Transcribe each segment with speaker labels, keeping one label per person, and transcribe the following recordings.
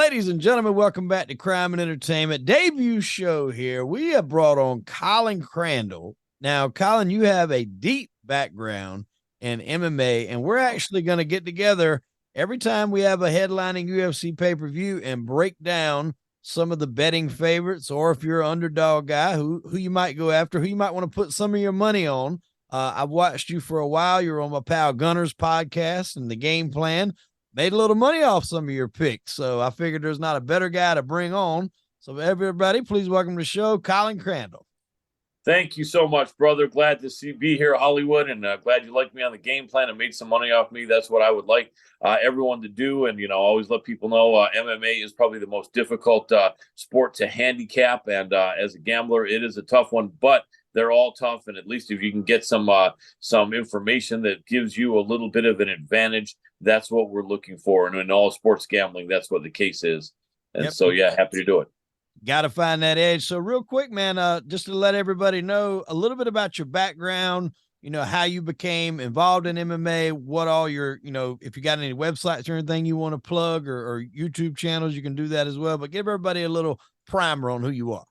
Speaker 1: Ladies and gentlemen, welcome back to Crime and Entertainment. Debut show here. We have brought on Colin Crandall. Now, Colin, you have a deep background in MMA, and we're actually going to get together every time we have a headlining UFC pay-per-view and break down some of the betting favorites, or if you're an underdog guy, who you might go after, who you might want to put some of your money on. I've watched you for a while. You're on my pal Gunner's podcast and the Game Plan. Made a little money off some of your picks. So I figured there's not a better guy to bring on. So everybody, please welcome to the show, Colin Crandall.
Speaker 2: Thank you so much, brother. Glad to be here at Hollywood, and glad you liked me on the Game Plan and made some money off me. That's what I would like everyone to do. And, always let people know MMA is probably the most difficult sport to handicap. And as a gambler, it is a tough one, but they're all tough. And at least if you can get some information that gives you a little bit of an advantage, that's what we're looking for. And in all sports gambling, that's what the case is. And so, yeah, happy to do it.
Speaker 1: Got to find that edge. So real quick, man, just to let everybody know a little bit about your background, how you became involved in MMA, what all your, if you got any websites or anything you want to plug or YouTube channels, you can do that as well. But give everybody a little primer on who you are.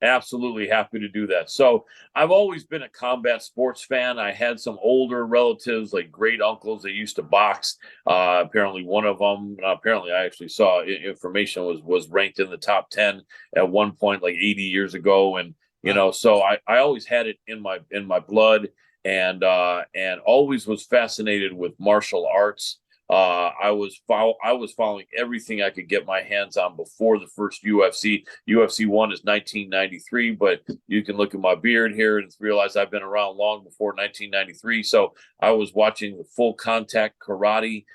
Speaker 2: Absolutely happy to do that. So I've always been a combat sports fan. I had some older relatives, like great uncles that used to box. Apparently one of them, apparently I actually saw information was ranked in the top 10 at one point, like 80 years ago. And, so I always had it in my blood and always was fascinated with martial arts. I was following everything I could get my hands on before the first UFC. UFC 1 is 1993, but you can look at my beard here and realize I've been around long before 1993. So I was watching the full contact karate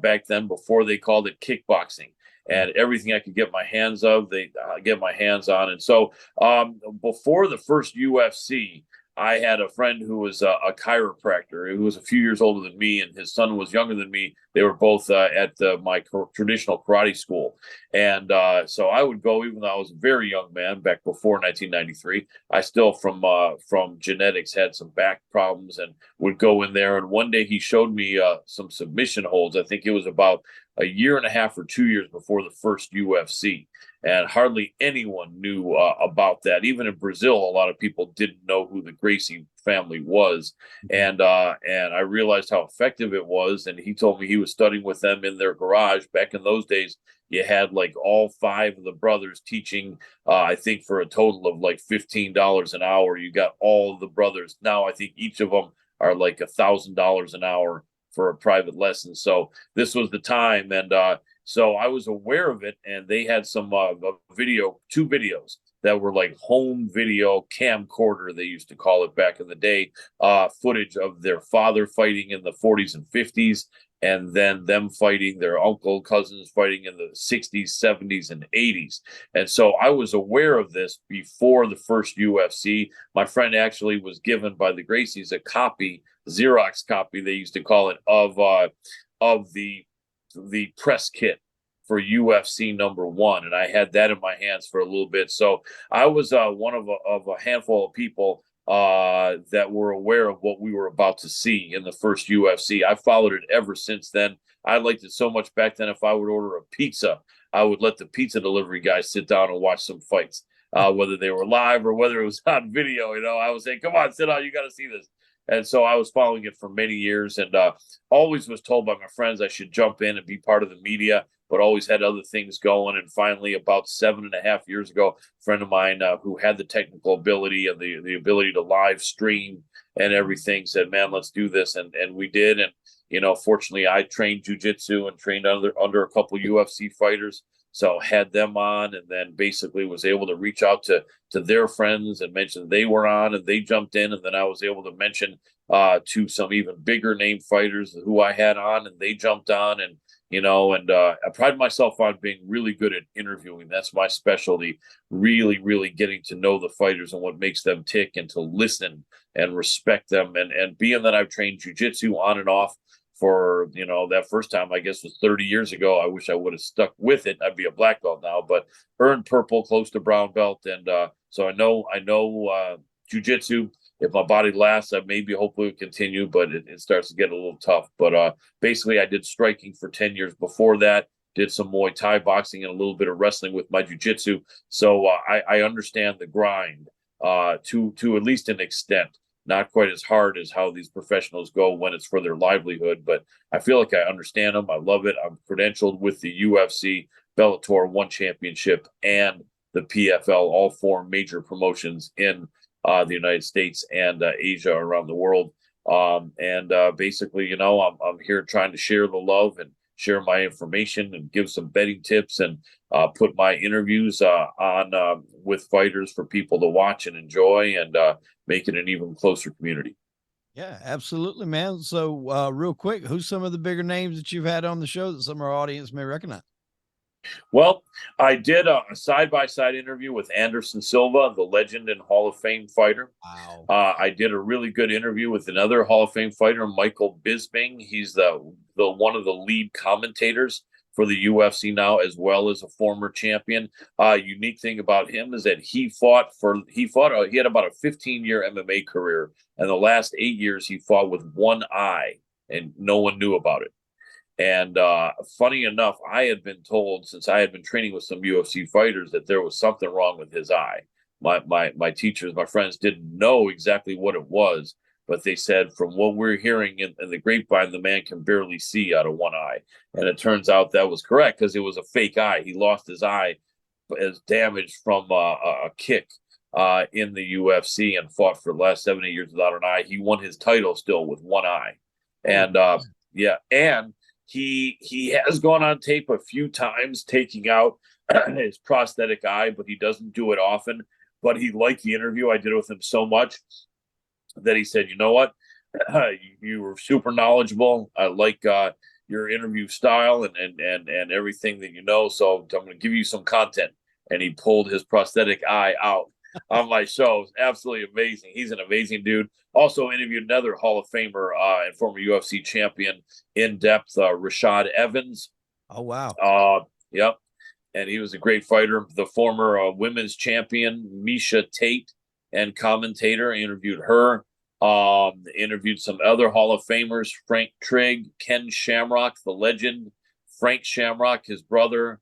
Speaker 2: back then before they called it kickboxing. And everything I could get my hands on. And so before the first UFC, I had a friend who was a chiropractor who was a few years older than me, and his son was younger than me. They were both at my traditional karate school. And so I would go, even though I was a very young man back before 1993, I still from genetics had some back problems and would go in there. And one day he showed me some submission holds. I think it was about a year and a half or 2 years before the first UFC. And hardly anyone knew about that. Even in Brazil, a lot of people didn't know who the Gracie family was. And I realized how effective it was. And he told me he was studying with them in their garage. Back in those days, you had like all five of the brothers teaching, I think for a total of like $15 an hour. You got all of the brothers. Now I think each of them are like $1,000 an hour for a private lesson. So this was the time. And so I was aware of it, and they had some two videos that were like home video camcorder, they used to call it back in the day, footage of their father fighting in the 40s and 50s, and then them fighting, their uncle, cousins fighting in the 60s, 70s, and 80s. And so I was aware of this before the first UFC. My friend actually was given by the Gracies a copy, Xerox copy, they used to call it, of the press kit for UFC #1, and I had that in my hands for a little bit. So I was one of a handful of people that were aware of what we were about to see in the first UFC. I followed it ever since then. I liked it so much back then. If I would order a pizza, I would let the pizza delivery guys sit down and watch some fights, whether they were live or whether it was on video. I was saying, "Come on, sit down. You got to see this." And so I was following it for many years, and always was told by my friends I should jump in and be part of the media, but always had other things going. And finally, about 7.5 years ago, a friend of mine who had the technical ability and the ability to live stream and everything said, "Man, let's do this." And we did. And, fortunately, I trained jiu-jitsu and trained under a couple UFC fighters. So had them on, and then basically was able to reach out to their friends and mention they were on, and they jumped in. And then I was able to mention to some even bigger name fighters who I had on, and they jumped on. And, I pride myself on being really good at interviewing. That's my specialty, really, really getting to know the fighters and what makes them tick, and to listen and respect them. And being that I've trained jiu-jitsu on and off for, that first time, I guess, was 30 years ago. I wish I would have stuck with it. I'd be a black belt now, but earned purple, close to brown belt. And so I know jiu-jitsu. If my body lasts, I maybe hopefully will continue, but it starts to get a little tough. But basically, I did striking for 10 years before that. did some Muay Thai boxing and a little bit of wrestling with my jiu-jitsu. So I understand the grind to at least an extent. Not quite as hard as how these professionals go when it's for their livelihood, but I feel like I understand them. I love it. I'm credentialed with the UFC, Bellator One Championship, and the PFL, all four major promotions in the United States and Asia, around the world. Basically, I'm here trying to share the love and share my information and give some betting tips and put my interviews on with fighters for people to watch and enjoy, and make it an even closer community.
Speaker 1: Yeah, absolutely, man. So real quick, who's some of the bigger names that you've had on the show that some of our audience may recognize?
Speaker 2: Well, I did a side-by-side interview with Anderson Silva, the legend and Hall of Fame fighter.
Speaker 1: Wow.
Speaker 2: I did a really good interview with another Hall of Fame fighter, Michael Bisping. He's the one of the lead commentators for the UFC now, as well as a former champion. Unique thing about him is that he had about a 15-year MMA career, and the last 8 years he fought with one eye, and no one knew about it. And funny enough, I had been told, since I had been training with some UFC fighters, that there was something wrong with his eye. My teachers, my friends didn't know exactly what it was, but they said, from what we're hearing in the grapevine, the man can barely see out of one eye. And it turns out that was correct, because it was a fake eye. He lost his eye as damage from a kick in the UFC, and fought for the last 7 8 years without an eye. He won his title still with one eye. And yeah, and he has gone on tape a few times taking out his prosthetic eye, but he doesn't do it often. But he liked the interview I did with him so much that he said, "You know what? You were super knowledgeable. I like your interview style and everything that you know. So I'm going to give you some content." And he pulled his prosthetic eye out on my show. It's absolutely amazing. He's an amazing dude. Also interviewed another Hall of Famer and former UFC champion in depth, Rashad Evans.
Speaker 1: Oh, wow.
Speaker 2: Yep. And he was a great fighter. The former women's champion, Misha Tate, and commentator. I interviewed her. Interviewed some other Hall of Famers, Frank Trigg, Ken Shamrock, the legend, Frank Shamrock, his brother,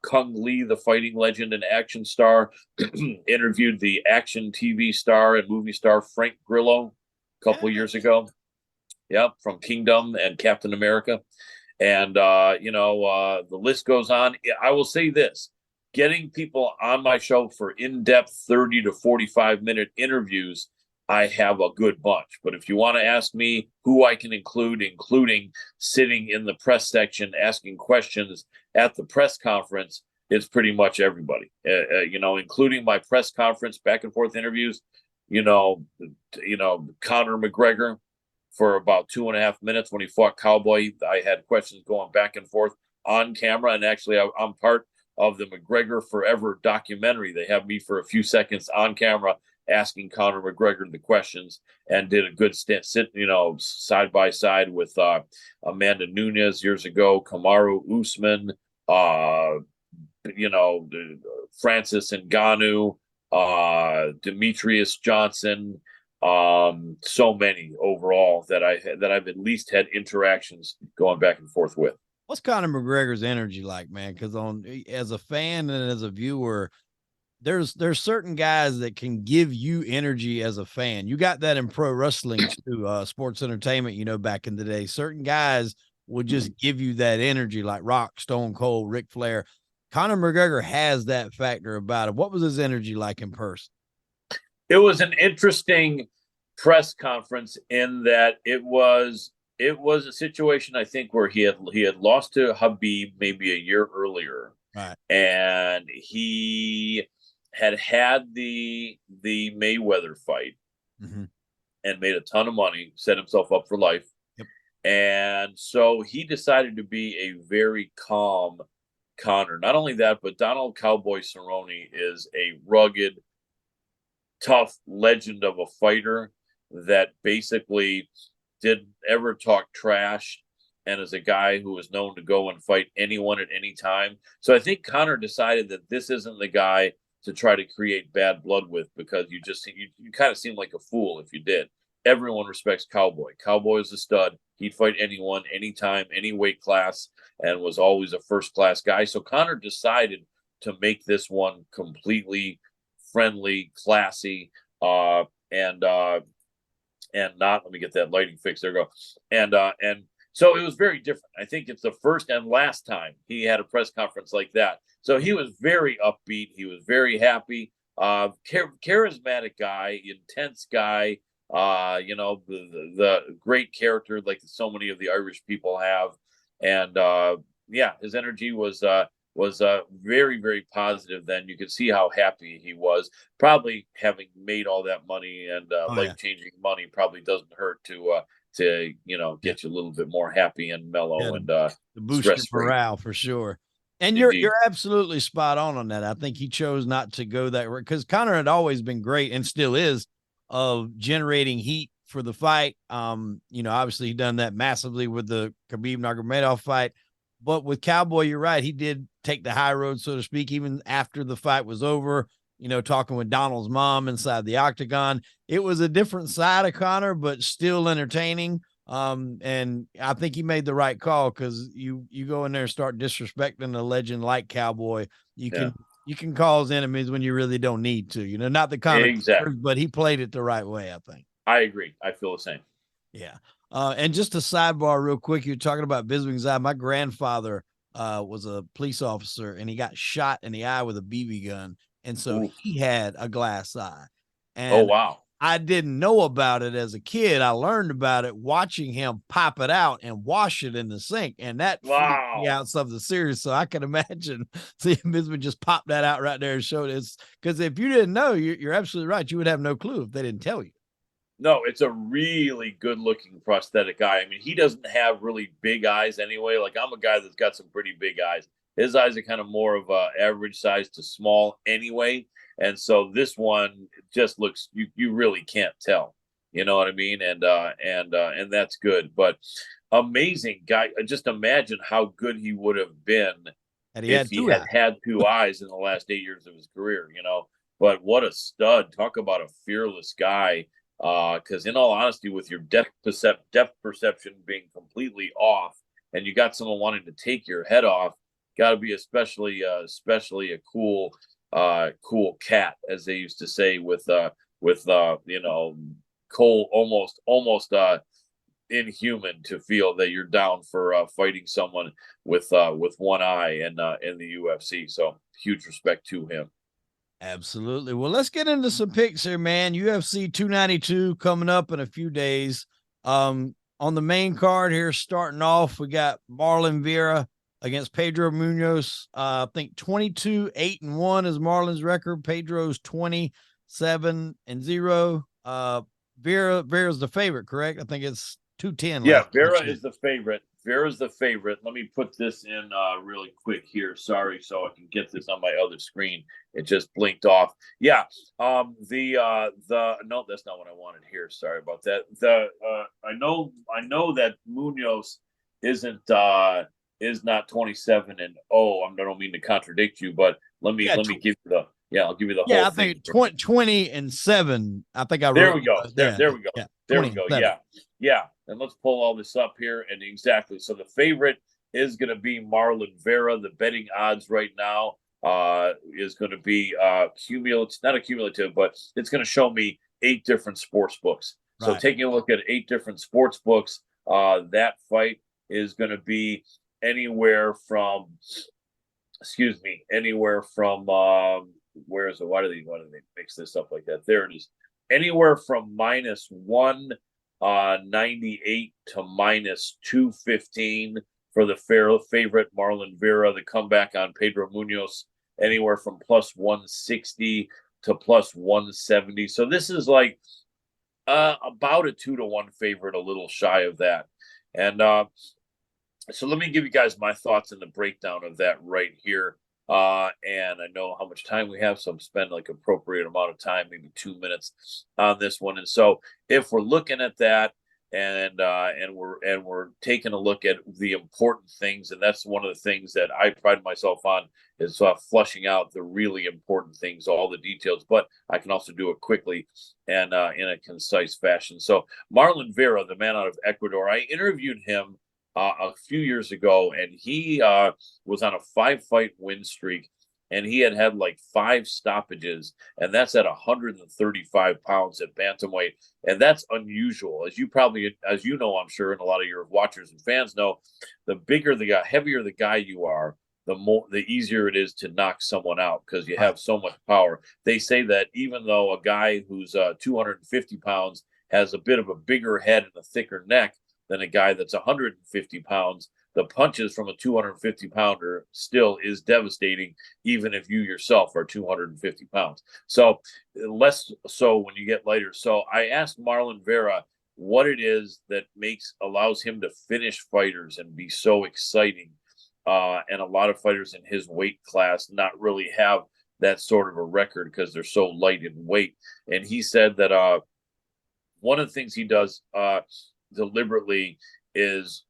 Speaker 2: Kung Lee, the fighting legend and action star. Interviewed the action TV star and movie star Frank Grillo a couple years ago. Yep, from Kingdom and Captain America. And, the list goes on. I will say this, getting people on my show for in-depth 30 to 45-minute interviews, I have a good bunch. But if you want to ask me who I can include, including sitting in the press section, asking questions at the press conference, it's pretty much everybody, including my press conference back and forth interviews, Conor McGregor for about 2.5 minutes when he fought Cowboy. I had questions going back and forth on camera. And actually, I'm part of the McGregor Forever documentary. They have me for a few seconds on camera asking Conor McGregor the questions, and did a good sit, side by side with Amanda Nunes years ago, Kamaru Usman, Francis Ngannou, Demetrius Johnson, so many overall that I've at least had interactions going back and forth with.
Speaker 1: What's Conor McGregor's energy like, man? Because as a fan and as a viewer, there's certain guys that can give you energy as a fan. You got that in pro wrestling too, sports entertainment, back in the day. Certain guys would just give you that energy, like Rock, Stone Cold, Ric Flair. Conor McGregor has that factor about him. What was his energy like in person?
Speaker 2: It was an interesting press conference in that it was a situation, I think, where he had lost to Habib maybe a year earlier.
Speaker 1: Right.
Speaker 2: And he had the Mayweather fight and made a ton of money, set himself up for life.
Speaker 1: Yep.
Speaker 2: And so he decided to be a very calm Conor. Not only that, but Donald Cowboy Cerrone is a rugged, tough legend of a fighter that basically didn't ever talk trash, and is a guy who is known to go and fight anyone at any time. So I think Conor decided that this isn't the guy to try to create bad blood with, because you kind of seem like a fool if you did. everyone respects Cowboy. Cowboy is a stud. He'd fight anyone, anytime, any weight class, and was always a first-class guy. So Conor decided to make this one completely friendly, classy, and not, let me get that lighting fixed. There we go. And so it was very different. I think it's the first and last time he had a press conference like that. So he was very upbeat. He was very happy. Charismatic guy, intense guy. The great character like so many of the Irish people have, and his energy was very, very positive. Then you could see how happy he was. Probably having made all that money and life-changing money probably doesn't hurt to get you a little bit more happy and mellow and
Speaker 1: to boost your morale for sure. And you're absolutely spot on that. I think he chose not to go that way because Conor had always been great and still is of generating heat for the fight. Obviously he done that massively with the Khabib Nurmagomedov fight, but with Cowboy, you're right. He did take the high road, so to speak, even after the fight was over, talking with Donald's mom inside the octagon. It was a different side of Conor, but still entertaining. And I think he made the right call because you go in there and start disrespecting a legend like Cowboy. You can cause enemies when you really don't need to, not the Conor, exactly. But he played it the right way, I think.
Speaker 2: I agree. I feel the same.
Speaker 1: Yeah. And just a sidebar real quick, you're talking about Biswing's. My grandfather was a police officer and he got shot in the eye with a BB gun. And so he had a glass eye. And
Speaker 2: wow.
Speaker 1: I didn't know about it as a kid. I learned about it watching him pop it out and wash it in the sink. And that freaked me out something serious. So I can imagine seeing Biswing just pop that out right there and show this. Because if you didn't know, you're absolutely right. You would have no clue if they didn't tell you.
Speaker 2: No, it's a really good-looking prosthetic eye. I mean, he doesn't have really big eyes anyway. Like, I'm a guy that's got some pretty big eyes. His eyes are kind of more of a average size to small anyway. And so this one just looks, you really can't tell. You know what I mean? And that's good. But amazing guy. Just imagine how good he would have been if he had two eyes in the last 8 years of his career, But what a stud. Talk about a fearless guy. Because in all honesty, with your depth perception being completely off, and you got someone wanting to take your head off, got to be especially a cool cat, as they used to say, with Cole, almost inhuman to feel that you're down for fighting someone with one eye in the UFC. So huge respect to him.
Speaker 1: Absolutely. Well, let's get into some picks here, man. UFC 292 coming up in a few days. On the main card here, starting off, we got Marlon Vera against Pedro Munoz. I think 22-8-1 is Marlon's record. Pedro's 27-0. Vera's the favorite, correct? I think it's 210.
Speaker 2: Yeah, Vera is the favorite. Vera's the favorite. Let me put this in really quick here. Sorry, so I can get this on my other screen. It just blinked off. Yeah. No, that's not what I wanted here. Sorry about that. I know that Munoz is not 27-0. I don't mean to contradict you, but let me give you the I'll give you the whole
Speaker 1: I think 20-7. I think
Speaker 2: there we go. There we go. Yeah, there we go. Yeah. And let's pull all this up here. And exactly. So the favorite is going to be Marlon Vera. The betting odds right now is going to be not cumulative, but it's going to show me 8 different sports books. So taking a look at 8 different sports books, that fight is going to be anywhere from where is it? Why do they mix this up like that? There it is. Anywhere from -198 to -215 for the favorite Marlon Vera. The comeback on Pedro Munoz, anywhere from +160 to +170. So this is like about a 2-1 favorite, a little shy of that. And so let me give you guys my thoughts and the breakdown of that right here. And I know how much time we have, so I'm spending like appropriate amount of time, maybe 2 minutes on this one. And so if we're looking at that, we're taking a look at the important things, and that's one of the things that I pride myself on is flushing out the really important things, all the details. But I can also do it quickly and in a concise fashion. So Marlon Vera, the man out of Ecuador, I interviewed him a few years ago, and he was on a 5-fight win streak, and he had like 5 stoppages, and that's at 135 pounds at bantamweight, and that's unusual, as you know, I'm sure, and a lot of your watchers and fans know. The bigger the guy, heavier the guy you are, the easier it is to knock someone out because you have so much power. They say that even though a guy who's 250 pounds has a bit of a bigger head and a thicker neck than a guy that's 150 pounds, the punches from a 250 pounder still is devastating, even if you yourself are 250 pounds. So less so when you get lighter. So I asked Marlon Vera what it is that allows him to finish fighters and be so exciting. And a lot of fighters in his weight class not really have that sort of a record because they're so light in weight. And he said that one of the things he does deliberately is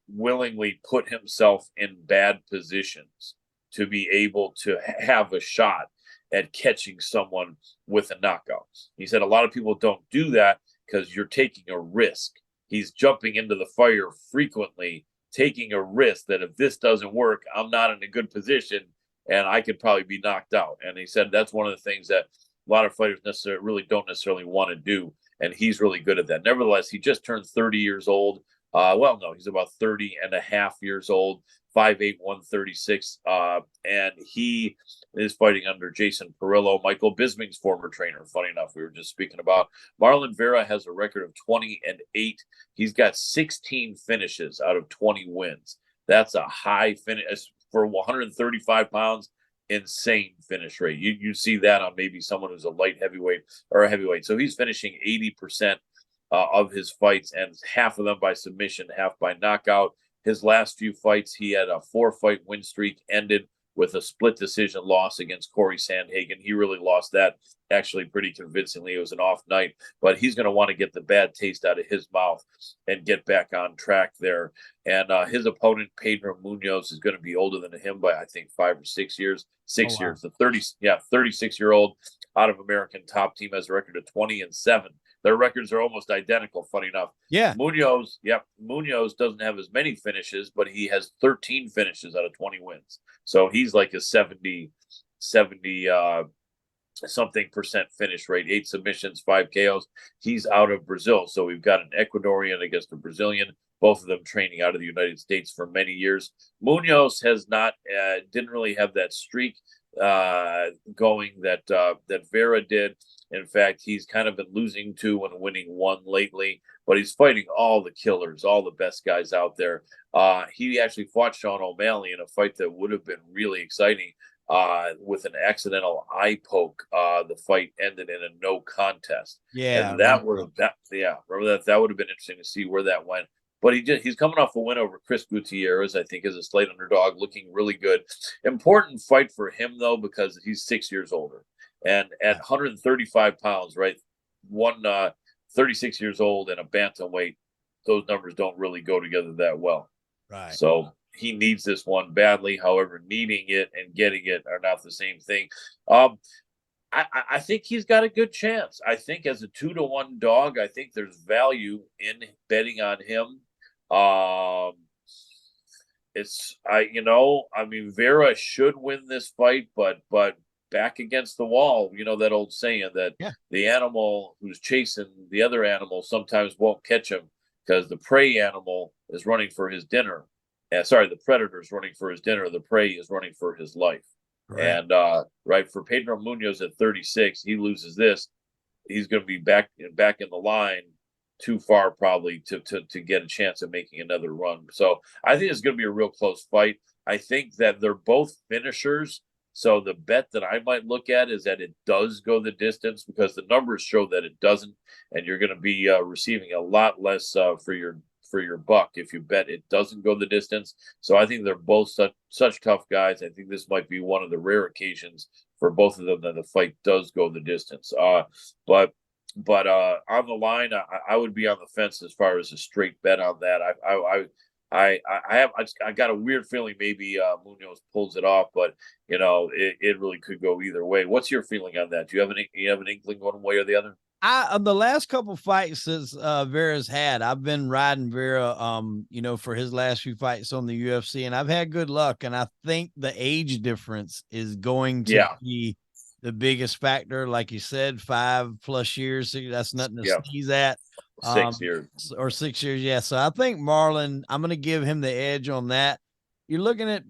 Speaker 2: willingly put himself in bad positions to be able to have a shot at catching someone with a knockout. He said a lot of people don't do that because you're taking a risk. He's jumping into the fire frequently, taking a risk that if this doesn't work, I'm not in a good position and I could probably be knocked out. And he said that's one of the things that a lot of fighters don't necessarily want to do. And he's really good at that. Nevertheless, he just turned 30 years old. Well, no, he's about 30 and a half years old, 5'8", 136. And he is fighting under Jason Perillo, Michael Bisping's former trainer. Funny enough, we were just speaking about. Marlon Vera has a record of 20-8. He's got 16 finishes out of 20 wins. That's a high finish for 135 pounds. Insane finish rate. You see that on maybe someone who's a light heavyweight or a heavyweight. So he's finishing 80% of his fights, and half of them by submission, half by knockout. His last few fights, he had a 4-fight win streak, ended with a split decision loss against Corey Sandhagen. He really lost that actually pretty convincingly. It was an off night, but he's going to want to get the bad taste out of his mouth and get back on track there. And his opponent, Pedro Munoz, is going to be older than him by, I think, 5 or 6 years. 6 years. The 36-year-old out of American Top Team has a record of 20-7. Their records are almost identical, funny enough.
Speaker 1: Yeah.
Speaker 2: Munoz doesn't have as many finishes, but he has 13 finishes out of 20 wins. So he's like a 70 something percent finish rate, 8 submissions, 5 KOs. He's out of Brazil. So we've got an Ecuadorian against a Brazilian, both of them training out of the United States for many years. Munoz has didn't really have that streak going that Vera did. In fact, he's kind of been losing 2 and winning 1 lately, but he's fighting all the killers, all the best guys out there. He actually fought Sean O'Malley in a fight that would have been really exciting with an accidental eye poke. The fight ended in a no contest.
Speaker 1: Yeah.
Speaker 2: And that would have been interesting to see where that went. But he's coming off a win over Chris Gutierrez, I think, as a slight underdog, looking really good. Important fight for him, though, because he's 6 years older. And at 135 pounds, right, 36 years old and a bantamweight, those numbers don't really go together that well.
Speaker 1: Right.
Speaker 2: So he needs this one badly. However, needing it and getting it are not the same thing. I think he's got a good chance. I think as a 2-1 dog, I think there's value in betting on him. Vera should win this fight, but back against the wall, you know that old saying that the animal who's chasing the other animal sometimes won't catch him because the prey animal is running for his dinner. The predator is running for his dinner. The prey is running for his life. Correct. And for Pedro Munoz at 36, he loses this, he's going to be back in the line too far probably to get a chance of making another run. So I think it's going to be a real close fight. I think that they're both finishers. So the bet that I might look at is that it does go the distance because the numbers show that it doesn't, and you're going to be receiving a lot less for your buck if you bet it doesn't go the distance. So I think they're both such tough guys. I think this might be one of the rare occasions for both of them that the fight does go the distance. But But on the line, I would be on the fence as far as a straight bet on that. I got a weird feeling maybe Munoz pulls it off, but it really could go either way. What's your feeling on that? Do you have an inkling one way or the other?
Speaker 1: The last couple fights since Vera's had, I've been riding Vera, for his last few fights on the UFC, and I've had good luck. And I think the age difference is going to
Speaker 2: Yeah,
Speaker 1: be the biggest factor. Like you said, 5+ years, that's nothing to
Speaker 2: yeah,
Speaker 1: sneeze at.
Speaker 2: 6 years.
Speaker 1: Or 6 years, yeah. So I think Marlon, I'm going to give him the edge on that. You're looking at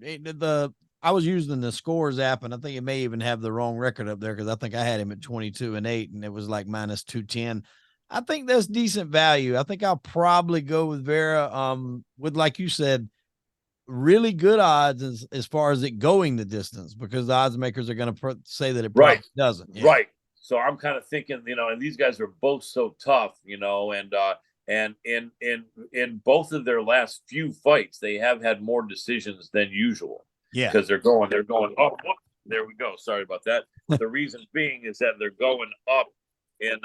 Speaker 1: I was using the scores app, and I think it may even have the wrong record up there because I think I had him at 22-8, and it was like -210. I think that's decent value. I think I'll probably go with Vera, with, like you said, really good odds as far as it going the distance, because the odds makers are going to say that it probably
Speaker 2: Right,
Speaker 1: doesn't. Yeah.
Speaker 2: right. So I'm kind of thinking, and these guys are both so tough, and in both of their last few fights, they have had more decisions than usual.
Speaker 1: Yeah.
Speaker 2: Because they're going. Oh, there we go. Sorry about that. The reason being is that they're going up in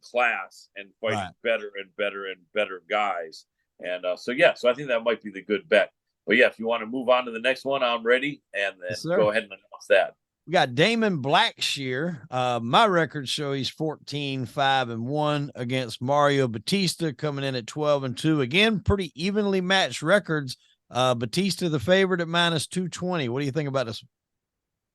Speaker 2: class and fighting
Speaker 1: Right.
Speaker 2: better and better and better guys. And so I think that might be the good bet. But yeah, if you want to move on to the next one, I'm ready, and then
Speaker 1: Yes,
Speaker 2: go ahead and announce that.
Speaker 1: We got Damon Blackshear. My records show he's 14-5-1 against Mario Batista, coming in at 12-2. Again, pretty evenly matched records. Batista the favorite at -220. What do you think about this?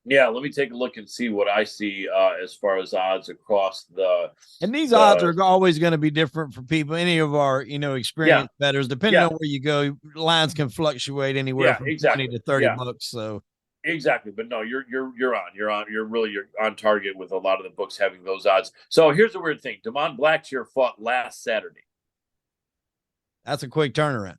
Speaker 2: Yeah, let me take a look and see what I see as far as odds across the.
Speaker 1: And these odds are always going to be different for people. Any of our, experienced bettors, depending on where you go, lines can fluctuate anywhere from 20 to 30 bucks. So
Speaker 2: exactly, but no, you're on target with a lot of the books having those odds. So here's the weird thing: Damon Blackshear fought last Saturday.
Speaker 1: That's a quick turnaround.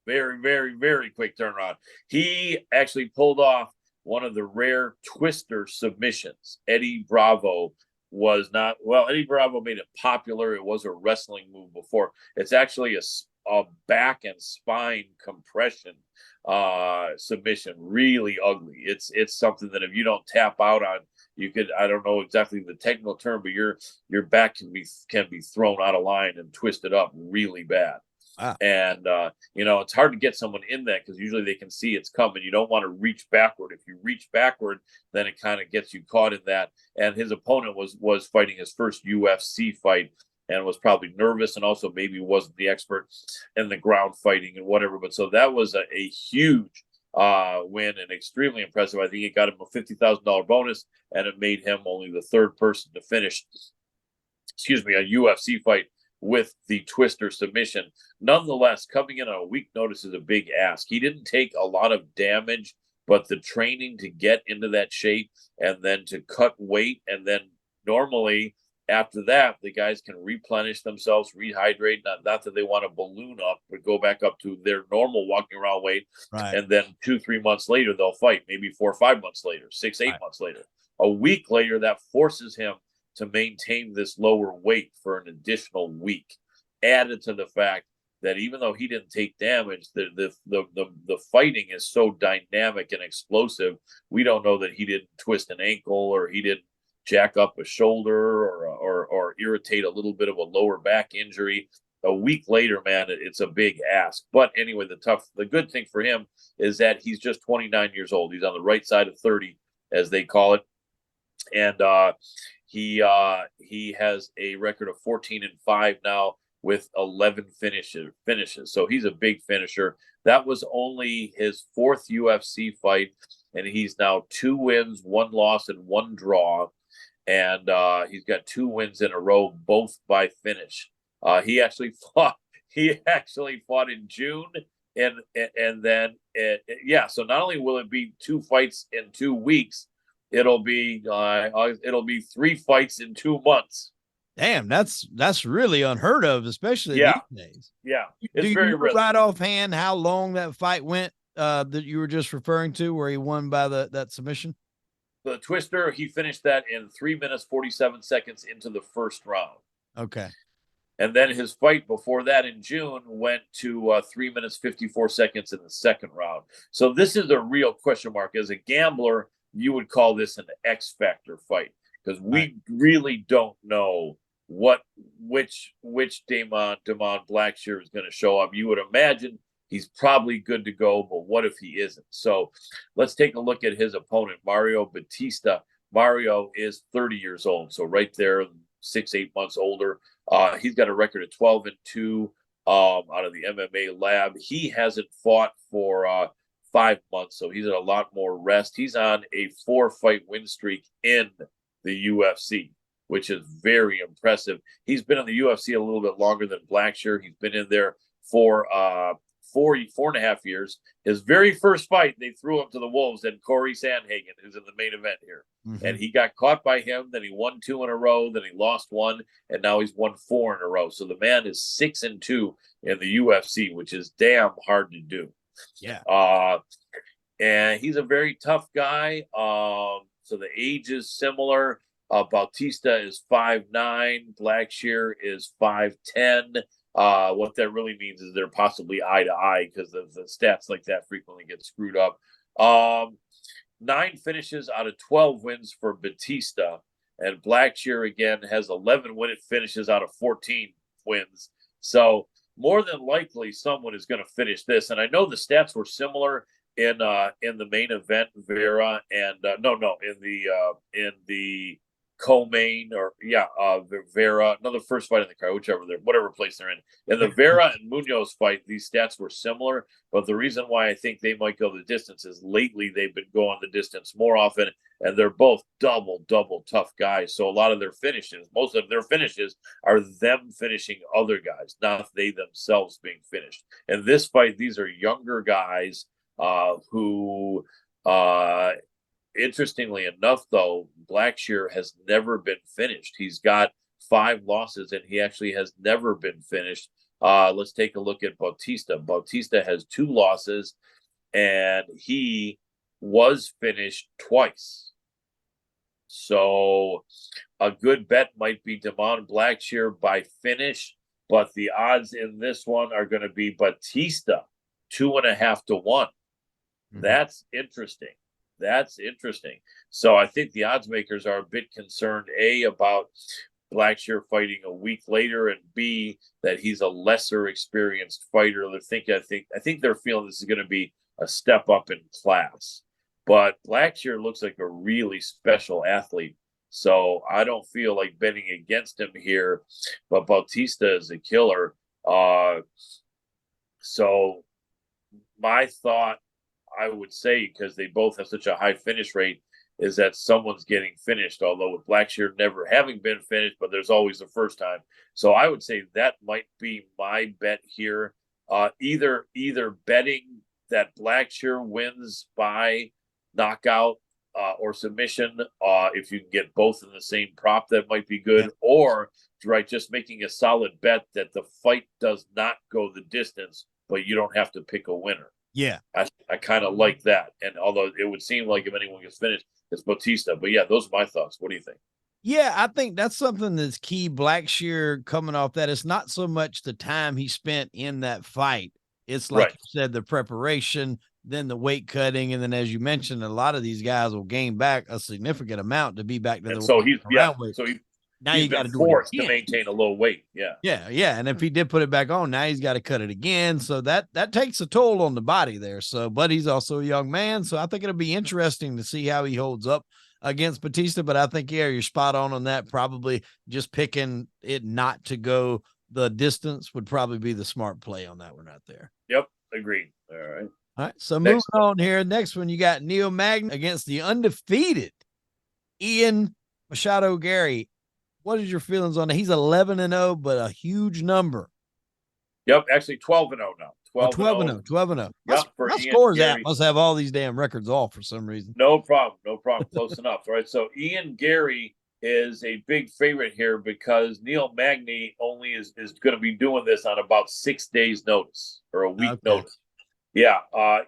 Speaker 2: Very, very, very quick turnaround. He actually pulled off one of the rare twister submissions. Eddie Bravo made it popular. It was a wrestling move before. It's actually a back and spine compression submission. Really ugly. It's something that if you don't tap out on, you could, I don't know exactly the technical term, but your back can be thrown out of line and twisted up really bad.
Speaker 1: Wow.
Speaker 2: And it's hard to get someone in that because usually they can see it's coming. You don't want to reach backward. If you reach backward, then it kind of gets you caught in that. And his opponent was fighting his first UFC fight and was probably nervous, and also maybe wasn't the expert in the ground fighting and whatever. But so that was a huge win and extremely impressive. I think it got him a $50,000 bonus, and it made him only the third person to finish, a UFC fight with the twister submission. Nonetheless, coming in on a week notice is a big ask. He didn't take a lot of damage, but the training to get into that shape and then to cut weight, and then normally after that, the guys can replenish themselves, rehydrate, not that they want to balloon up, but go back up to their normal walking around weight.
Speaker 1: Right.
Speaker 2: And then 2-3 months later, they'll fight, maybe 4 or 5 months later, 6-8 months later. A week later, that forces him to maintain this lower weight for an additional week, added to the fact that even though he didn't take damage, the fighting is so dynamic and explosive. We don't know that he didn't twist an ankle or he didn't jack up a shoulder or irritate a little bit of a lower back injury. A week later, man, it's a big ask. But anyway, the good thing for him is that he's just 29 years old. He's on the right side of 30, as they call it. And he has a record of 14-5 now with 11 finishes. So he's a big finisher. That was only his 4th UFC fight, and he's now 2 wins, 1 loss, and 1 draw. And he's got 2 wins in a row, both by finish. He actually fought in June, and then so not only will it be 2 fights in 2 weeks, it'll be 3 fights in 2 months.
Speaker 1: Damn, that's really unheard of, especially these days.
Speaker 2: Yeah,
Speaker 1: it's very risky. Right offhand how long that fight went that you were just referring to, where he won by that submission?
Speaker 2: The twister, he finished that in 3 minutes 47 seconds into the first round.
Speaker 1: Okay.
Speaker 2: And then his fight before that in June went to 3 minutes 54 seconds in the second round. So this is a real question mark. As a gambler, you would call this an X factor fight, because we really don't know which Damon Blackshear is going to show up. You would imagine he's probably good to go, but what if he isn't? So let's take a look at his opponent, Mario Batista. Mario is 30 years old, so right there, 6-8 months older. He's got a record of 12-2 out of the MMA lab. He hasn't fought for 5 months, so he's at a lot more rest. He's on a 4-fight win streak in the UFC, which is very impressive. He's been in the UFC a little bit longer than Blackshear. He's been in there for 4.5 years. His very first fight, they threw him to the Wolves and Corey Sandhagen, who's in the main event here. Mm-hmm. And he got caught by him. Then he won 2 in a row. Then he lost 1. And now he's won 4 in a row. So the man is 6-2 in the UFC, which is damn hard to do.
Speaker 1: Yeah.
Speaker 2: And he's a very tough guy. So the age is similar. Batista is 5'9". Blackshear is 5'10". What that really means is they're possibly eye to eye because the stats like that frequently get screwed up. 9 finishes out of 12 wins for Batista, and Blackshear again has 11 finishes out of 14 wins. So more than likely, someone is going to finish this. And I know the stats were similar in the main event, Vera, and in the co-main Vera, another first fight in the card, whatever place they're in. In the Vera and Munoz fight, these stats were similar, but the reason why I think they might go the distance is lately they've been going the distance more often, and they're both double tough guys. So a lot of their finishes, most of their finishes are them finishing other guys, not they themselves being finished. In this fight, these are younger guys who interestingly enough, though, Blackshear has never been finished. He's got 5 losses, and he actually has never been finished. Let's take a look at Batista. Batista has 2 losses, and he was finished twice. So a good bet might be Damon Blackshear by finish, but the odds in this one are going to be Batista 2.5 to 1. Mm-hmm. That's interesting. So I think the odds makers are a bit concerned, A, about Blackshear fighting a week later, and B, that he's a lesser experienced fighter. I think they're feeling this is going to be a step up in class. But Blackshear looks like a really special athlete. So I don't feel like betting against him here, but Batista is a killer. So my thought, I would say, because they both have such a high finish rate, is that someone's getting finished, although with Blackshear never having been finished, but there's always the first time. So I would say that might be my bet here. Either betting that Blackshear wins by knockout or submission, if you can get both in the same prop, that might be good. Yeah. Or just making a solid bet that the fight does not go the distance, but you don't have to pick a winner.
Speaker 1: Yeah,
Speaker 2: I kind of like that. And although it would seem like if anyone gets finished, it's Batista. But yeah, those are my thoughts. What do you think?
Speaker 1: Yeah, I think that's something that's key. Blackshear coming off that, it's not so much the time he spent in that fight. It's like you said, the preparation, then the weight cutting, and then as you mentioned, a lot of these guys will gain back a significant amount to be back to
Speaker 2: so he's
Speaker 1: now you got to
Speaker 2: forced to maintain a low weight.
Speaker 1: Yeah. And if he did put it back on, now he's got to cut it again. So that takes a toll on the body there. So, but he's also a young man. So I think it'll be interesting to see how he holds up against Batista. But I think, yeah, you're spot on that. Probably just picking it not to go the distance would probably be the smart play on that one right there.
Speaker 2: Yep. Agreed. All right.
Speaker 1: So moving on here. Next one, you got Magny against the undefeated Ian Machado Garry. What is your feelings on it? He's 11-0, but a huge number.
Speaker 2: Yep, actually 12-0 now.
Speaker 1: 12-0.
Speaker 2: Yep,
Speaker 1: my scores app must have all these damn records off for some reason.
Speaker 2: No problem. Close enough. All right, so Ian Garry is a big favorite here because Magny only is going to be doing this on about 6 days' notice or a week notice. Yeah,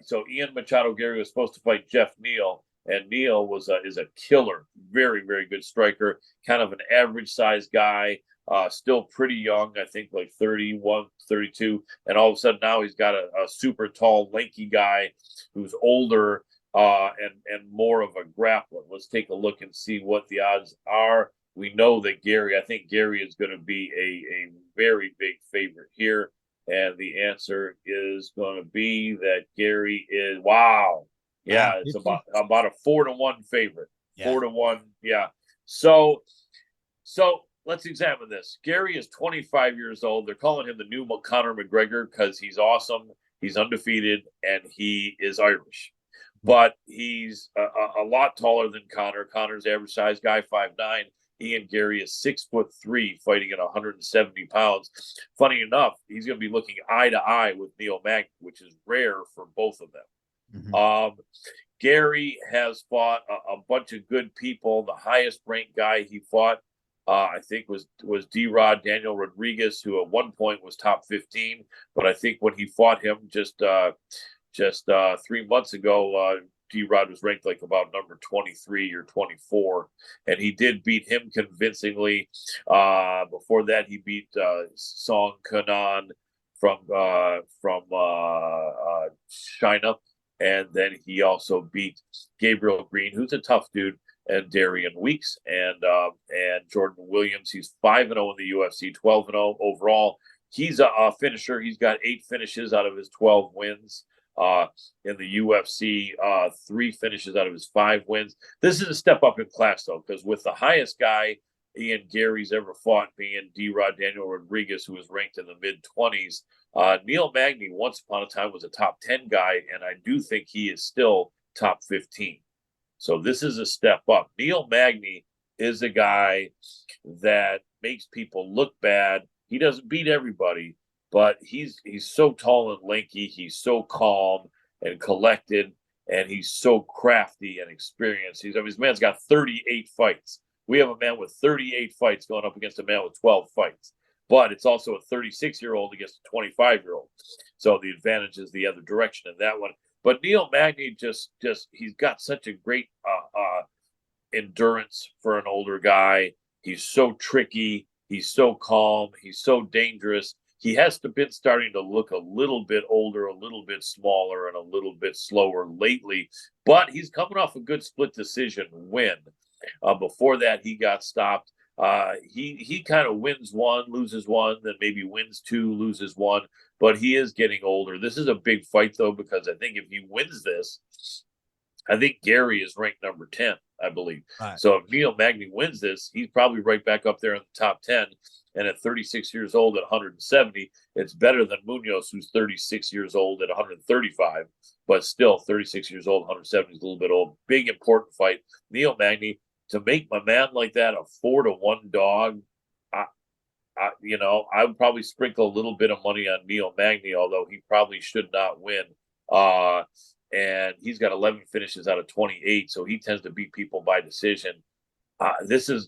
Speaker 2: so Ian Machado Garry was supposed to fight Jeff Neal. And Neal is a killer, very, very good striker, kind of an average size guy, still pretty young, I think like 31, 32. And all of a sudden now he's got a super tall, lanky guy who's older and more of a grappler. Let's take a look and see what the odds are we know that Garry, I think Garry is going to be a very big favorite here. And the answer is going to be that Garry is, wow. Yeah,
Speaker 1: Wow,
Speaker 2: it's
Speaker 1: 50?
Speaker 2: about a 4-1 favorite.
Speaker 1: Yeah.
Speaker 2: 4-1. Yeah. So let's examine this. Garry is 25 years old. They're calling him the new Conor McGregor because he's awesome. He's undefeated and he is Irish. But he's a lot taller than Conor. Conor's average size guy, 5'9". Ian Garry is 6'3", fighting at 170 pounds. Funny enough, he's going to be looking eye to eye with Neil Magny, which is rare for both of them.
Speaker 1: Mm-hmm.
Speaker 2: Garry has fought a bunch of good people. The highest ranked guy he fought, I think, was D-Rod Daniel Rodriguez, who at one point was top 15. But I think when he fought him just 3 months ago, D-Rod was ranked like about number 23 or 24, and he did beat him convincingly. Before that, he beat Song Kanan from China, and then he also beat Gabriel Green, who's a tough dude, and Darian Weeks, and Jordan Williams. He's 5-0 in the UFC, 12-0 overall. He's a finisher. He's got 8 finishes out of his 12 wins. In the UFC, 3 finishes out of his 5 wins. This is a step up in class, though, because with the highest guy Ian Garry's ever fought being D-Rod Daniel Rodriguez, who was ranked in the mid-20s, Neil Magny once upon a time was a top 10 guy, and I do think he is still top 15. So this is a step up. Neil Magny is a guy that makes people look bad. He doesn't beat everybody, but he's so tall and lanky. He's so calm and collected, and he's so crafty and experienced. This man's got 38 fights. We have a man with 38 fights going up against a man with 12 fights. But it's also a 36-year-old against a 25-year-old. So the advantage is the other direction in that one. But Neil Magny just he's got such a great endurance for an older guy. He's so tricky. He's so calm. He's so dangerous. He has been starting to look a little bit older, a little bit smaller, and a little bit slower lately. But he's coming off a good split decision win. Before that, he got stopped. He kind of wins one, loses one, then maybe wins 2, loses 1. But he is getting older. This is a big fight, though, because I think if he wins this, I think Garry is ranked number 10, I believe. Right. So if Neil Magny wins this, he's probably right back up there in the top 10. And at 36 years old at 170, it's better than Munoz, who's 36 years old at 135. But still, 36 years old, 170 is a little bit old. Big, important fight. Neil Magny, to make my man like that a 4-1 dog, I would probably sprinkle a little bit of money on Neil Magny, although he probably should not win. And he's got 11 finishes out of 28, so he tends to beat people by decision. This is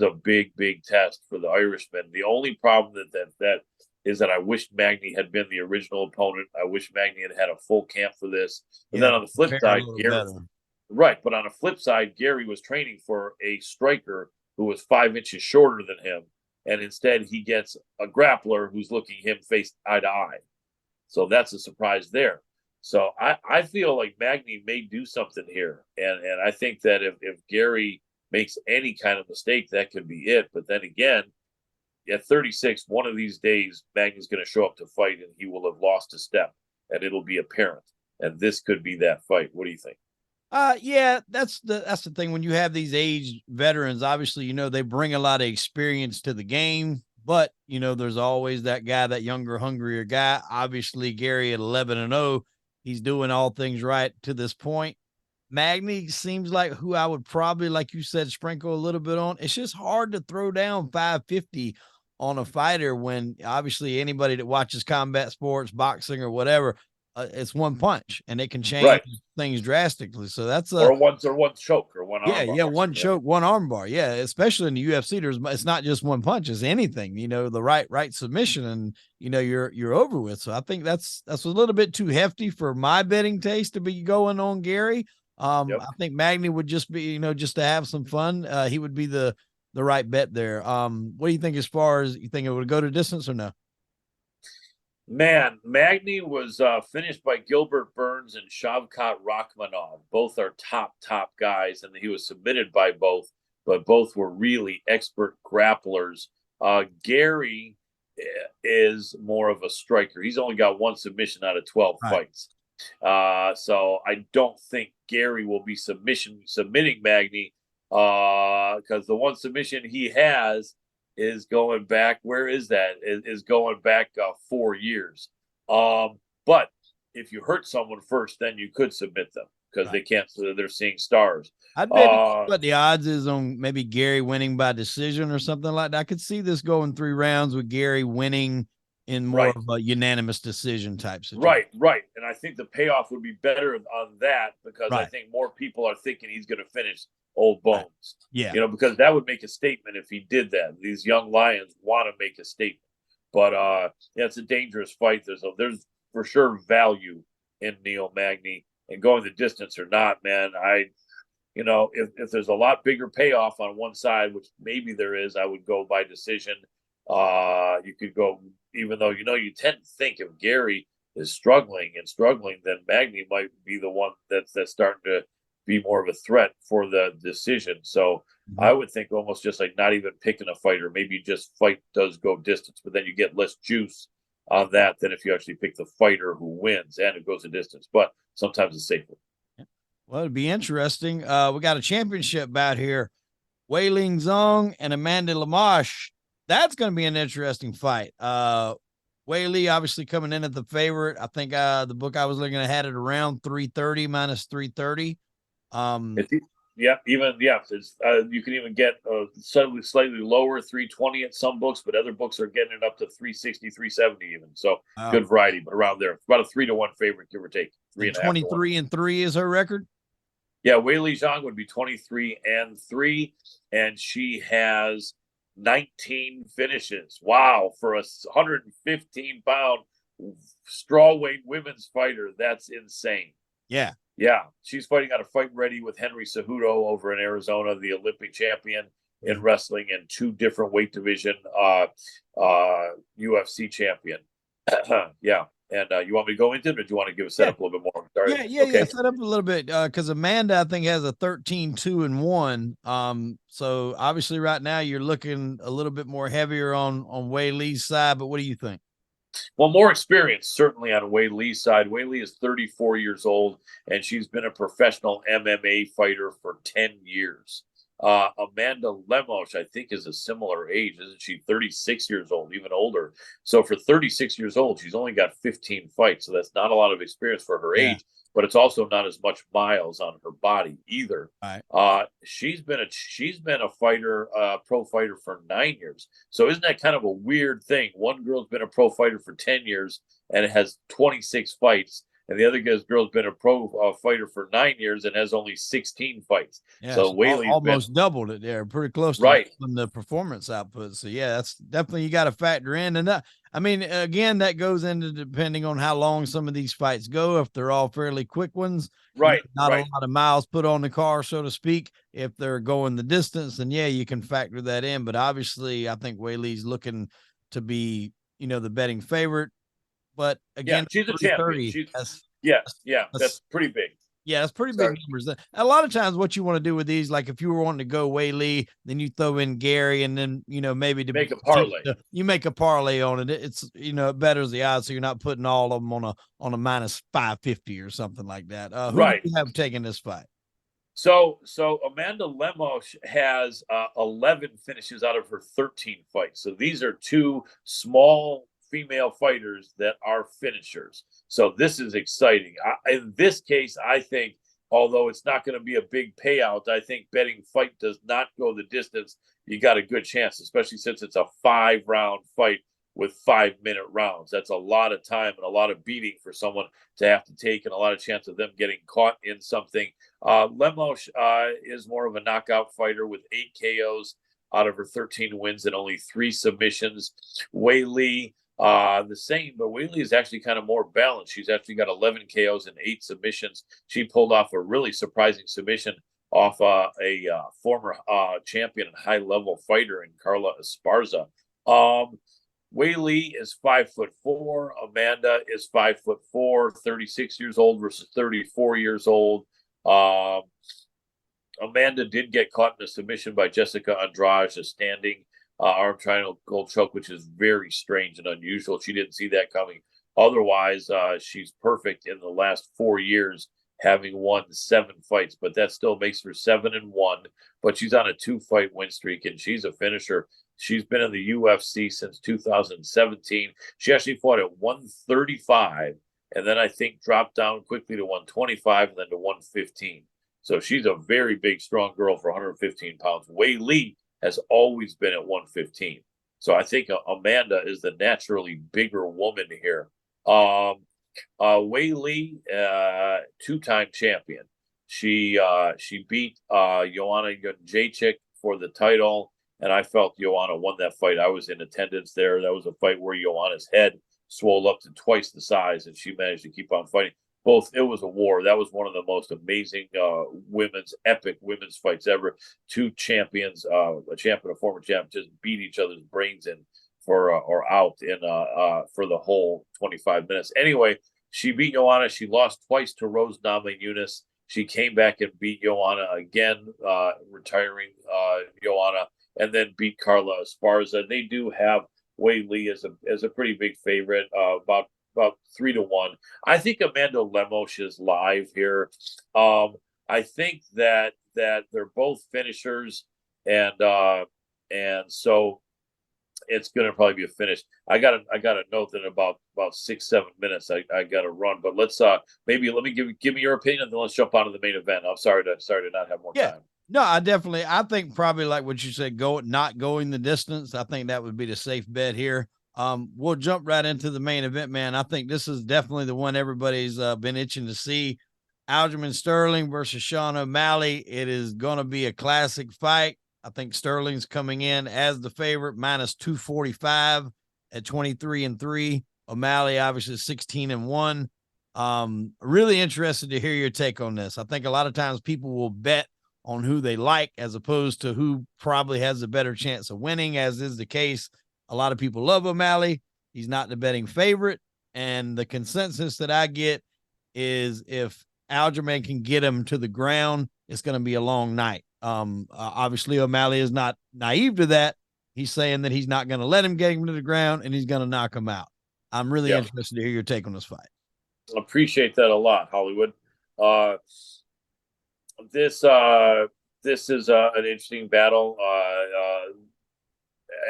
Speaker 2: a big, big test for the Irishman. The only problem that is that I wish Magny had been the original opponent. I wish Magny had a full camp for this. And then on the flip side, Garry, right? But on the flip side, Garry was training for a striker who was 5 inches shorter than him, and instead he gets a grappler who's looking him face eye to eye. So that's a surprise there. So I feel like Magny may do something here, and I think that if Garry makes any kind of mistake, that could be it. But then again, at 36, one of these days, Magny's going to show up to fight, and he will have lost a step, and it'll be apparent. And this could be that fight. What do you think?
Speaker 1: Yeah, that's the thing. When you have these aged veterans, obviously, they bring a lot of experience to the game, but there's always that guy, that younger, hungrier guy. Obviously, Garry at 11-0, he's doing all things right to this point. Magny seems like who I would probably, like you said, sprinkle a little bit on. It's just hard to throw down 550 on a fighter when obviously anybody that watches combat sports, boxing or whatever, it's one punch and it can change things drastically. So that's
Speaker 2: or one choke or one
Speaker 1: arm bar. Yeah, one choke, one arm bar. Yeah, especially in the UFC, it's not just one punch, it's anything. The right submission, and you're over with. So I think that's a little bit too hefty for my betting taste to be going on Garry. I think Magny would just be, just to have some fun. He would be the right bet there. What do you think as far as you think it would go to distance or no?
Speaker 2: Man, Magny was finished by Gilbert Burns and Shavkat Rakhmonov. Both are top guys, and he was submitted by both. but both were really expert grapplers. Garry is more of a striker. He's only got one submission out of 12 fights. So I don't think Garry will be submitting Magny because the one submission he has is going back. Where is that? Is going back 4 years. But if you hurt someone first, then you could submit them because they can't. So they're seeing stars.
Speaker 1: I'd maybe what the odds is on maybe Garry winning by decision or something like that. I could see this going 3 rounds with Garry winning in more of a unanimous decision type situation.
Speaker 2: Right. And I think the payoff would be better on that because I think more people are thinking he's going to finish Old Bones.
Speaker 1: Yeah.
Speaker 2: Because that would make a statement if he did that. These young lions want to make a statement. But it's a dangerous fight. There's for sure value in Neil Magny, and going the distance or not, man, if there's a lot bigger payoff on one side, which maybe there is, I would go by decision. You could go, even though you tend to think if Garry is struggling, then Magny might be the one that's starting to be more of a threat for the decision. So I would think almost just like not even picking a fighter, maybe just fight does go distance, but then you get less juice on that than if you actually pick the fighter who wins and it goes a distance. But sometimes it's safer.
Speaker 1: Well, it'd be interesting. We got a championship bout here. Weili Zhang and Amanda Lemache. That's going to be an interesting fight. Weili obviously coming in at the favorite. I think the book I was looking at had it around 330 minus 330.
Speaker 2: You can even get slightly lower 320 at some books, but other books are getting it up to 360, 370 even. So good variety, but around there, about a 3-1 favorite, give or take.
Speaker 1: 23-3 is her record.
Speaker 2: Yeah, Weili Zhang would be 23-3, and she has 19 finishes. Wow, for a 115-pound strawweight women's fighter, that's insane. Yeah, she's fighting out of Fight Ready with Henry Cejudo over in Arizona, the Olympic champion in wrestling, and 2 different weight division UFC champion. Yeah. And you want me to go into it, or do you want to give a setup a little bit more?
Speaker 1: Sorry. Yeah. Set up a little bit because Amanda, I think, has a 13-2-1. So obviously, right now you're looking a little bit more heavier on Weili's side. But what do you think?
Speaker 2: Well, more experience certainly on Weili's side. Weili is 34 years old, and she's been a professional MMA fighter for 10 years. Amanda Lemache, I think, is a similar age. Isn't she 36 years old, even older? So for 36 years old, she's only got 15 fights. So that's not a lot of experience for her age, but it's also not as much miles on her body either. She's been a fighter, pro fighter for 9 years. So isn't that kind of a weird thing? One girl's been a pro fighter for 10 years and has 26 fights. And the other girl's been a pro fighter for 9 years and has only 16 fights.
Speaker 1: Yeah,
Speaker 2: so Weili's
Speaker 1: almost doubled it there, pretty close to the performance output. So yeah, that's definitely, you got to factor in. And I mean, again, that goes into depending on how long some of these fights go. If they're all fairly quick ones, not a lot of miles put on the car, so to speak. If they're going the distance, then yeah, you can factor that in. But obviously, I think Weili's looking to be, the betting favorite. But again,
Speaker 2: she's a champion. That's pretty big.
Speaker 1: Yeah, that's pretty big numbers. A lot of times what you want to do with these, like if you were wanting to go Weili, then you throw in Garry, and then, maybe to
Speaker 2: make a parlay.
Speaker 1: You make a parlay on it. It's, it betters the odds, so you're not putting all of them on a minus 550 or something like that. Who do you have taken this fight?
Speaker 2: So Amanda Lemache has 11 finishes out of her 13 fights. So these are 2 small female fighters that are finishers. So this is exciting. In this case, I think, although it's not going to be a big payout, I think betting fight does not go the distance. You got a good chance, especially since it's a 5-round fight with 5-minute rounds. That's a lot of time and a lot of beating for someone to have to take, and a lot of chance of them getting caught in something. Lemache is more of a knockout fighter with 8 KOs out of her 13 wins and only 3 submissions. Weili, the same, but Weili is actually kind of more balanced. She's actually got 11 KOs and 8 submissions. She pulled off a really surprising submission off a former champion and high-level fighter in Carla Esparza. Weili is 5'4". Amanda is 5'4", 36 years old versus 34 years old. Amanda did get caught in a submission by Jessica Andrade, a standing arm triangle choke, which is very strange and unusual. She didn't see that coming. Otherwise, she's perfect in the last 4 years, having won 7 fights, but that still makes her 7-1. But she's on a 2-fight win streak, and she's a finisher. She's been in the UFC since 2017. She actually fought at 135, and then I think dropped down quickly to 125 and then to 115. So she's a very big, strong girl for 115 pounds. Wei Lee has always been at 115. So I think Amanda is the naturally bigger woman here. Wei Lee, 2-time champion. She beat Joanna Jędrzejczyk for the title, and I felt Joanna won that fight. I was in attendance there. That was a fight where Joanna's head swelled up to twice the size, and she managed to keep on fighting. It was a war. That was one of the most amazing epic women's fights ever. 2 champions, a champion, a former champion, just beat each other's brains in for the whole 25 minutes. Anyway, she beat Joanna. She lost twice to Rose Namajunas. She came back and beat Joanna again, retiring Joanna, and then beat Carla Esparza. They do have Wei Lee as a pretty big favorite, about 3-1. I think Amanda Lemos is live here. I think that they're both finishers, and so it's going to probably be a finish. I got a note that in about 6-7 minutes I got to run, but let's maybe let me give me your opinion, and then let's jump on to the main event. I'm sorry to not have more time.
Speaker 1: No, I think probably like what you said, not going the distance. I think that would be the safe bet here. We'll jump right into the main event, man. I think this is definitely the one everybody's been itching to see. Aljamain Sterling versus Sean O'Malley. It is going to be a classic fight. I think Sterling's coming in as the favorite, minus 245 at 23-3. O'Malley obviously 16-1. Really interested to hear your take on this. I think a lot of times people will bet on who they like as opposed to who probably has a better chance of winning, as is the case. A lot of people love O'Malley. He's not the betting favorite. And the consensus that I get is if Aljamain can get him to the ground, it's going to be a long night. Obviously, O'Malley is not naive to that. He's saying that he's not going to let him get him to the ground and he's going to knock him out. I'm really interested to hear your take on this fight.
Speaker 2: Appreciate that a lot, Hollywood. This is an interesting battle.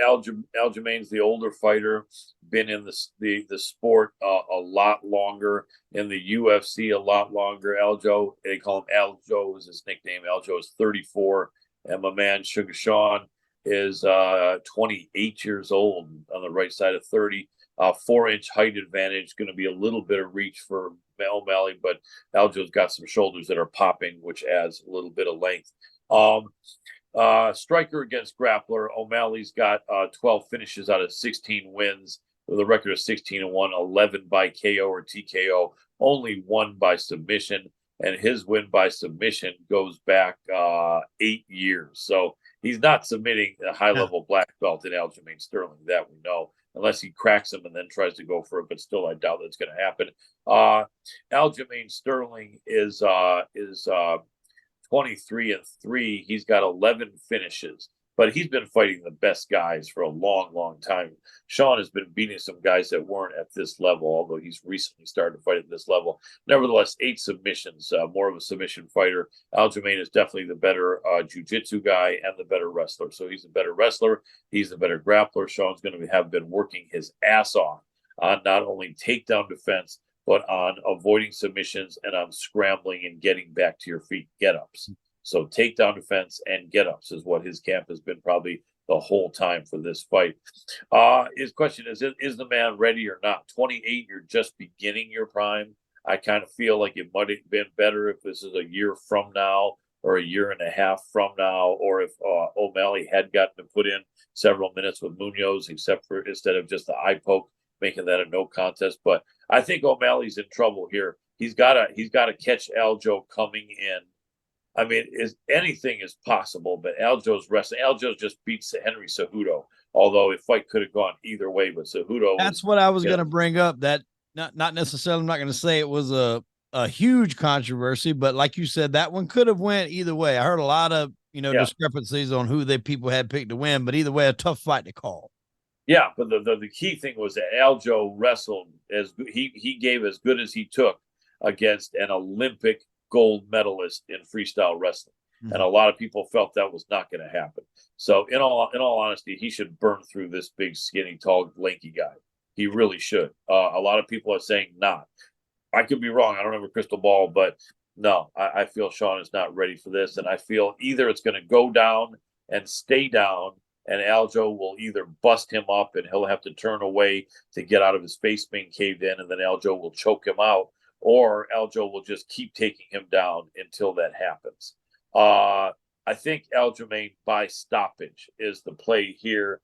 Speaker 2: Aljamain's the older fighter, been in the sport a lot longer, in the UFC a lot longer. Aljo, they call him Aljo, is his nickname. Aljo is 34, and my man Sugar Sean is 28 years old, on the right side of 30. 4-inch height advantage, going to be a little bit of reach for O'Malley, but Aljo's got some shoulders that are popping, which adds a little bit of length. Striker against grappler. O'Malley's got 12 finishes out of 16 wins with a record of 16-1, 11 by KO or TKO, only 1 by submission, and his win by submission goes back 8 years. So he's not submitting a high-level black belt in Aljamain Sterling, that we know, unless he cracks him and then tries to go for it, but still I doubt that's going to happen. Aljamain Sterling is 23-3. He's got 11 finishes, but he's been fighting the best guys for a long, long time. Sean has been beating some guys that weren't at this level, although he's recently started to fight at this level. Nevertheless, 8 submissions, more of a submission fighter. Aljamain is definitely the better jiu-jitsu guy and the better wrestler. So he's a better wrestler. He's the better grappler. Sean's going to have been working his ass off on not only takedown defense, but on avoiding submissions and on scrambling and getting back to your feet get-ups. So takedown defense and get-ups is what his camp has been probably the whole time for this fight. His question is the man ready or not? 28, you're just beginning your prime. I kind of feel like it might have been better if this is a year from now or a year and a half from now, or if O'Malley had gotten to put in several minutes with Munoz, instead of just the eye poke, making that a no contest. But I think O'Malley's in trouble here. He's got to catch Aljo coming in. I mean, anything is possible, but Aljo's wrestling. Aljo just beats Henry Cejudo, although the fight could have gone either way. But Cejudo,
Speaker 1: that's what I was going to bring up. That not necessarily. I'm not going to say it was a a huge controversy, but like you said, that one could have went either way. I heard a lot of, discrepancies on who people had picked to win, but either way, a tough fight to call.
Speaker 2: Yeah, but the key thing was that Aljo wrestled as he gave as good as he took against an Olympic gold medalist in freestyle wrestling. Mm-hmm. And a lot of people felt that was not going to happen. So in all honesty, he should burn through this big, skinny, tall, lanky guy. He really should. A lot of people are saying not. I could be wrong. I don't have a crystal ball, but no, I feel Sean is not ready for this. And I feel either it's going to go down and stay down, and Aljo will either bust him up and he'll have to turn away to get out of his face being caved in, and then Aljo will choke him out, or Aljo will just keep taking him down until that happens. I think Aljamain by stoppage is the play here,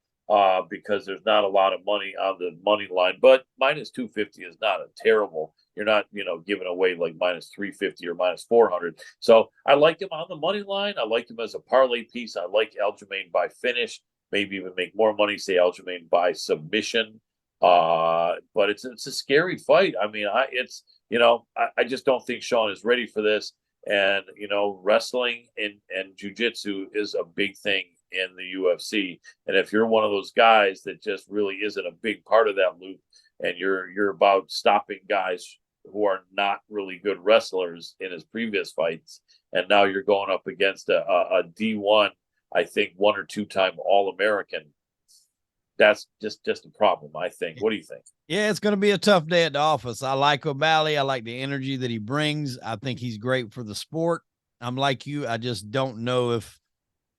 Speaker 2: because there's not a lot of money on the money line, but minus 250 is not a terrible. You're not, giving away like minus 350 or minus 400. So I like him on the money line. I like him as a parlay piece. I like Aljamain by finish, maybe even make more money, say Aljamain by submission. But it's a scary fight. I mean, I just don't think Sean is ready for this. And, wrestling and jiu-jitsu is a big thing in the UFC. And if you're one of those guys that just really isn't a big part of that loop, and you're about stopping guys who are not really good wrestlers in his previous fights, and now you're going up against a D1, I think 1 or 2 time All-American, that's just a problem, I think. What do you think?
Speaker 1: Yeah, it's going to be a tough day at the office. I like O'Malley. I like the energy that he brings. I think he's great for the sport. I'm like you. I just don't know if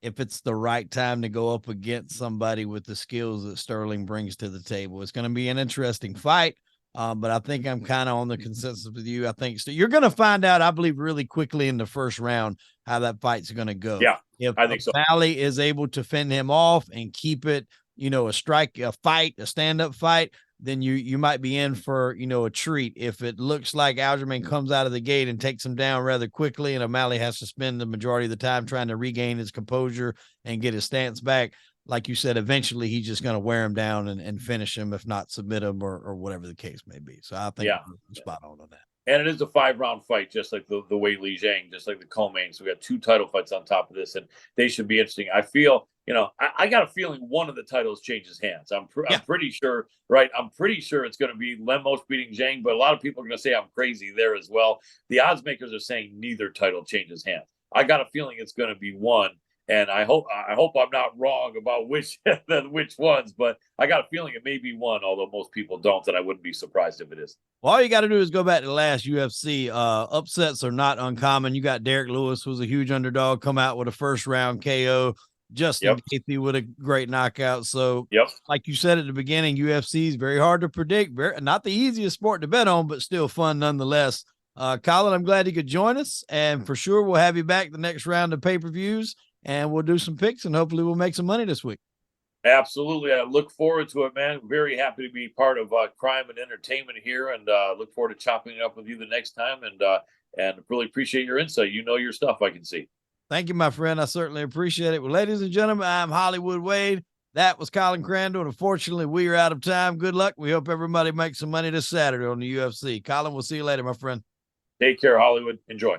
Speaker 1: it's the right time to go up against somebody with the skills that Sterling brings to the table. It's going to be an interesting fight, but I think I'm kind of on the consensus with you. I think you're going to find out, I believe, really quickly in the first round how that fight's going to go.
Speaker 2: Yeah,
Speaker 1: if
Speaker 2: I think so.
Speaker 1: O'Malley is able to fend him off and keep it, a fight, a stand-up fight, then you might be in for, a treat. If it looks like Aljamain comes out of the gate and takes him down rather quickly, and O'Malley has to spend the majority of the time trying to regain his composure and get his stance back, like you said, eventually he's just going to wear him down and finish him, if not submit him or whatever the case may be. So I think I'm spot on that.
Speaker 2: And it is a 5-round fight, just like the Wei Li Zhang, just like the Co-Main. So we got 2 title fights on top of this, and they should be interesting. I feel, I got a feeling one of the titles changes hands. I'm pretty sure, right? I'm pretty sure it's going to be Lemos beating Zhang, but a lot of people are going to say I'm crazy there as well. The odds makers are saying neither title changes hands. I got a feeling it's going to be one, and I hope I'm not wrong about which ones, but I got a feeling it may be one, although most people don't, and I wouldn't be surprised if it is.
Speaker 1: Well, all you got to do is go back to the last UFC. Upsets are not uncommon. You got Derek Lewis, who's a huge underdog, come out with a first-round KO. Justin Gaethje with a great knockout. So, like you said at the beginning, UFC is very hard to predict. Not the easiest sport to bet on, but still fun nonetheless. Colin, I'm glad you could join us, and for sure we'll have you back the next round of pay-per-views, and we'll do some picks, and hopefully we'll make some money this week.
Speaker 2: Absolutely. I look forward to it, man. Very happy to be part of crime and entertainment here, and look forward to chopping it up with you the next time, and really appreciate your insight. You know your stuff, I can see.
Speaker 1: Thank you, my friend. I certainly appreciate it. Well, ladies and gentlemen, I'm Hollywood Wade. That was Colin Crandall. And unfortunately, we are out of time. Good luck. We hope everybody makes some money this Saturday on the UFC. Colin, we'll see you later, my friend.
Speaker 2: Take care, Hollywood. Enjoy.